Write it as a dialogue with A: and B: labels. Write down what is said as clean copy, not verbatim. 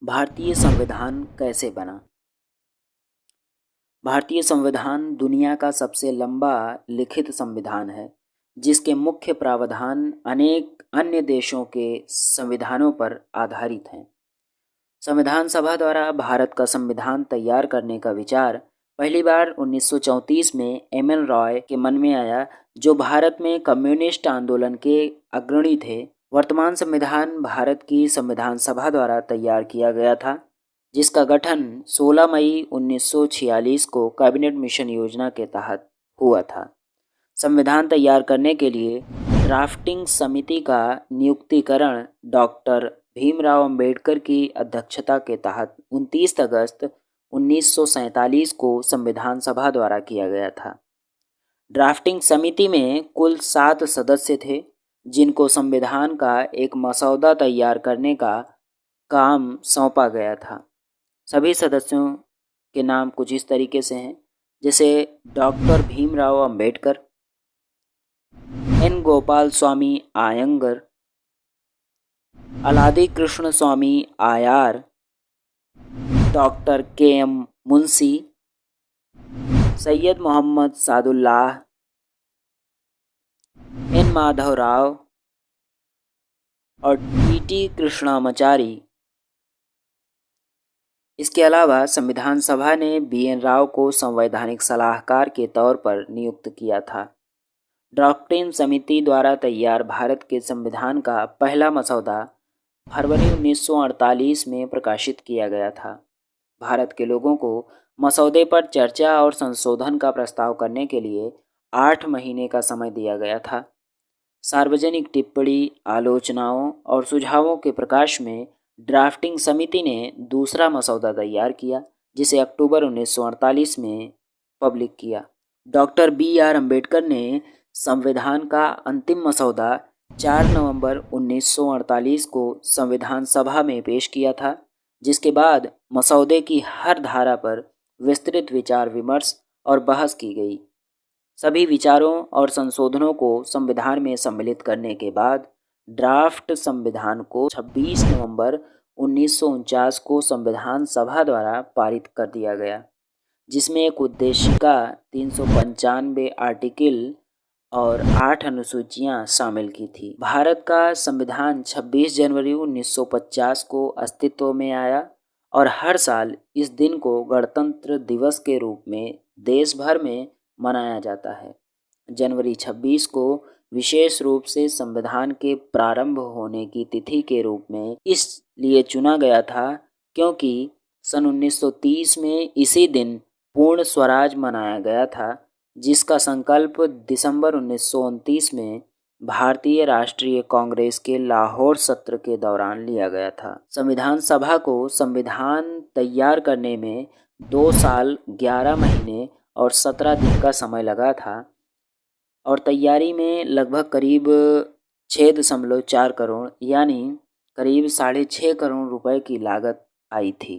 A: भारतीय संविधान कैसे बना? भारतीय संविधान दुनिया का सबसे लंबा लिखित संविधान है, जिसके मुख्य प्रावधान अनेक अन्य देशों के संविधानों पर आधारित हैं। संविधान सभा द्वारा भारत का संविधान तैयार करने का विचार पहली बार 1934 में एम.एन. रॉय के मन में आया, जो भारत में कम्युनिस्ट आंदोलन के अग्रणी थे। वर्तमान संविधान भारत की संविधान सभा द्वारा तैयार किया गया था, जिसका गठन 16 मई 1946 को कैबिनेट मिशन योजना के तहत हुआ था। संविधान तैयार करने के लिए ड्राफ्टिंग समिति का नियुक्तिकरण डॉक्टर भीमराव अंबेडकर की अध्यक्षता के तहत 29 अगस्त 1947 को संविधान सभा द्वारा किया गया था। ड्राफ्टिंग समिति में कुल 7 सदस्य थे, जिनको संविधान का एक मसौदा तैयार करने का काम सौंपा गया था। सभी सदस्यों के नाम कुछ इस तरीके से हैं, जैसे doctor Bhimrao Ambedkar, N Gopalaswami Ayyangar, Alladi Krishnaswami Ayyar, doctor K M. Munshi, Syed Mohammad Saadulla, N Madhava Rao और टी.टी. कृष्णामाचारी। इसके अलावा संविधान सभा ने बी.एन. राव को संवैधानिक सलाहकार के तौर पर नियुक्त किया था। ड्राफ्टिंग समिति द्वारा तैयार भारत के संविधान का पहला मसौदा फरवरी 1948 में प्रकाशित किया गया था। भारत के लोगों को मसौदे पर चर्चा और संशोधन का प्रस्ताव करने के लिए 8 महीने का समय दिया गया था। सार्वजनिक टिप्पणी, आलोचनाओं और सुझावों के प्रकाश में ड्राफ्टिंग समिति ने दूसरा मसौदा तैयार किया, जिसे अक्टूबर 1948 में पब्लिक किया। Doctor B R. अम्बेडकर ने संविधान का अंतिम मसौदा 4 नवंबर 1948 को संविधान सभा में पेश किया था, जिसके बाद मसौदे की हर धारा पर विस्तृत विचार विमर्श और बहस की गई। सभी विचारों और संशोधनों को संविधान में सम्मिलित करने के बाद ड्राफ्ट संविधान को 26 नवंबर 1949 को संविधान सभा द्वारा पारित कर दिया गया, जिसमें एक उद्देशिका, 395 आर्टिकल और 8 अनुसूचियां शामिल की थी। भारत का संविधान 26 जनवरी 1950 को अस्तित्व में आया और हर साल इस दिन को गणतंत्र दिवस के रूप में देश भर में मनाया जाता है। जनवरी 26 को विशेष रूप से संविधान के प्रारंभ होने की तिथि के रूप में इसलिए चुना गया था, क्योंकि सन 1930 में इसी दिन पूर्ण स्वराज मनाया गया था, जिसका संकल्प दिसंबर 1929 में भारतीय राष्ट्रीय कांग्रेस के लाहौर सत्र के दौरान लिया गया था। संविधान सभा को संविधान तैयार करने में 2 साल 11 महीने और 17 दिन का समय लगा था और तैयारी में लगभग करीब 6.4 करोड़ यानी करीब 6.5 करोड़ रुपए की लागत आई थी।